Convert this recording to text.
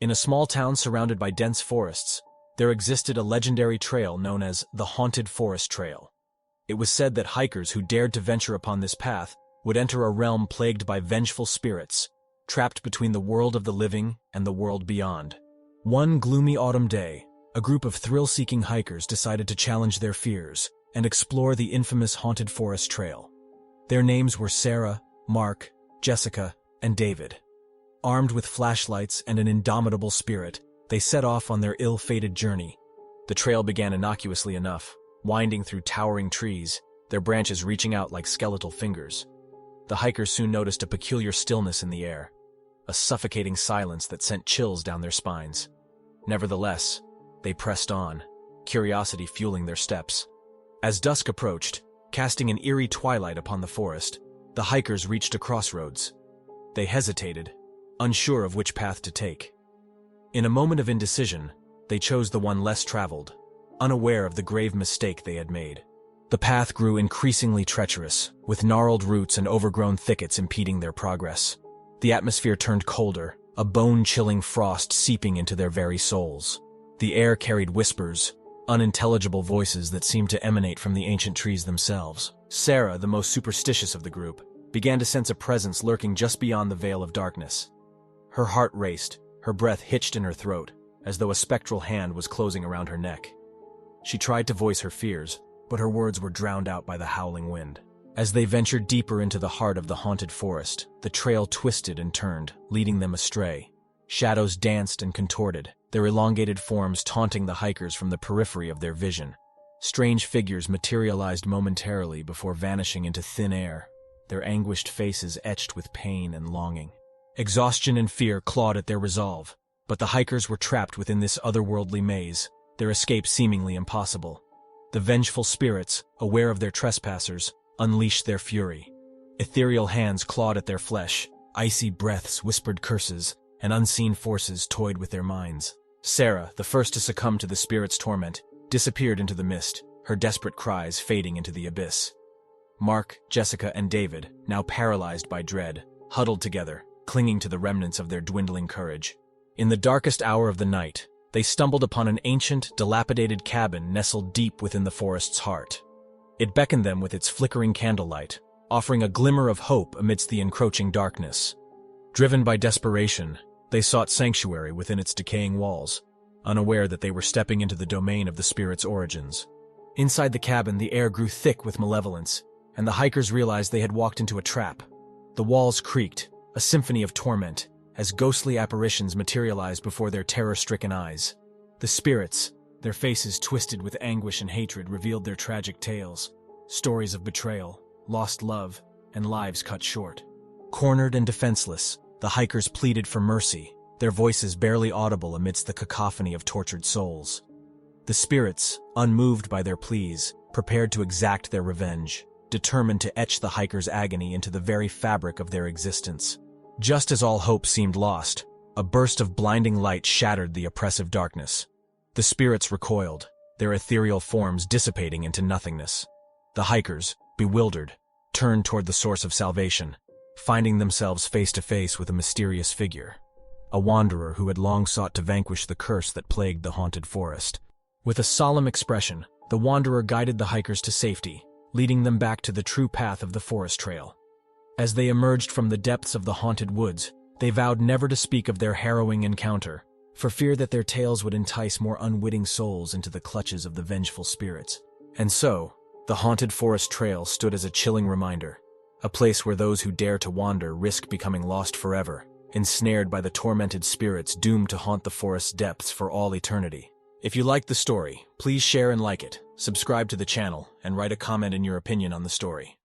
In a small town surrounded by dense forests, there existed a legendary trail known as the Haunted Forest Trail. It was said that hikers who dared to venture upon this path would enter a realm plagued by vengeful spirits, trapped between the world of the living and the world beyond. One gloomy autumn day, a group of thrill-seeking hikers decided to challenge their fears and explore the infamous Haunted Forest Trail. Their names were Sarah, Mark, Jessica, and David. Armed with flashlights and an indomitable spirit, they set off on their ill-fated journey. The trail began innocuously enough, winding through towering trees, their branches reaching out like skeletal fingers. The hikers soon noticed a peculiar stillness in the air, a suffocating silence that sent chills down their spines. Nevertheless, they pressed on, curiosity fueling their steps. As dusk approached, casting an eerie twilight upon the forest, the hikers reached a crossroads. They hesitated, unsure of which path to take. In a moment of indecision, they chose the one less traveled, unaware of the grave mistake they had made. The path grew increasingly treacherous, with gnarled roots and overgrown thickets impeding their progress. The atmosphere turned colder, a bone-chilling frost seeping into their very souls. The air carried whispers, unintelligible voices that seemed to emanate from the ancient trees themselves. Sarah, the most superstitious of the group, began to sense a presence lurking just beyond the veil of darkness. Her heart raced, her breath hitched in her throat, as though a spectral hand was closing around her neck. She tried to voice her fears, but her words were drowned out by the howling wind. As they ventured deeper into the heart of the haunted forest, the trail twisted and turned, leading them astray. Shadows danced and contorted, their elongated forms taunting the hikers from the periphery of their vision. Strange figures materialized momentarily before vanishing into thin air, their anguished faces etched with pain and longing. Exhaustion and fear clawed at their resolve, but the hikers were trapped within this otherworldly maze, their escape seemingly impossible. The vengeful spirits, aware of their trespassers, unleashed their fury. Ethereal hands clawed at their flesh, icy breaths whispered curses, and unseen forces toyed with their minds. Sarah, the first to succumb to the spirit's torment, disappeared into the mist, her desperate cries fading into the abyss. Mark, Jessica, and David, now paralyzed by dread, huddled together, clinging to the remnants of their dwindling courage. In the darkest hour of the night, they stumbled upon an ancient, dilapidated cabin nestled deep within the forest's heart. It beckoned them with its flickering candlelight, offering a glimmer of hope amidst the encroaching darkness. Driven by desperation, they sought sanctuary within its decaying walls, unaware that they were stepping into the domain of the spirit's origins. Inside the cabin, the air grew thick with malevolence, and the hikers realized they had walked into a trap. The walls creaked, a symphony of torment, as ghostly apparitions materialized before their terror-stricken eyes. The spirits, their faces twisted with anguish and hatred, revealed their tragic tales, stories of betrayal, lost love, and lives cut short. Cornered and defenseless, the hikers pleaded for mercy, their voices barely audible amidst the cacophony of tortured souls. The spirits, unmoved by their pleas, prepared to exact their revenge, determined to etch the hikers' agony into the very fabric of their existence. Just as all hope seemed lost, a burst of blinding light shattered the oppressive darkness. The spirits recoiled, their ethereal forms dissipating into nothingness. The hikers, bewildered, turned toward the source of salvation, finding themselves face to face with a mysterious figure, a wanderer who had long sought to vanquish the curse that plagued the haunted forest. With a solemn expression, the wanderer guided the hikers to safety, leading them back to the true path of the forest trail. As they emerged from the depths of the haunted woods, they vowed never to speak of their harrowing encounter, for fear that their tales would entice more unwitting souls into the clutches of the vengeful spirits. And so, the haunted forest trail stood as a chilling reminder, a place where those who dare to wander risk becoming lost forever, ensnared by the tormented spirits doomed to haunt the forest's depths for all eternity. If you liked the story, please share and like it, subscribe to the channel, and write a comment in your opinion on the story.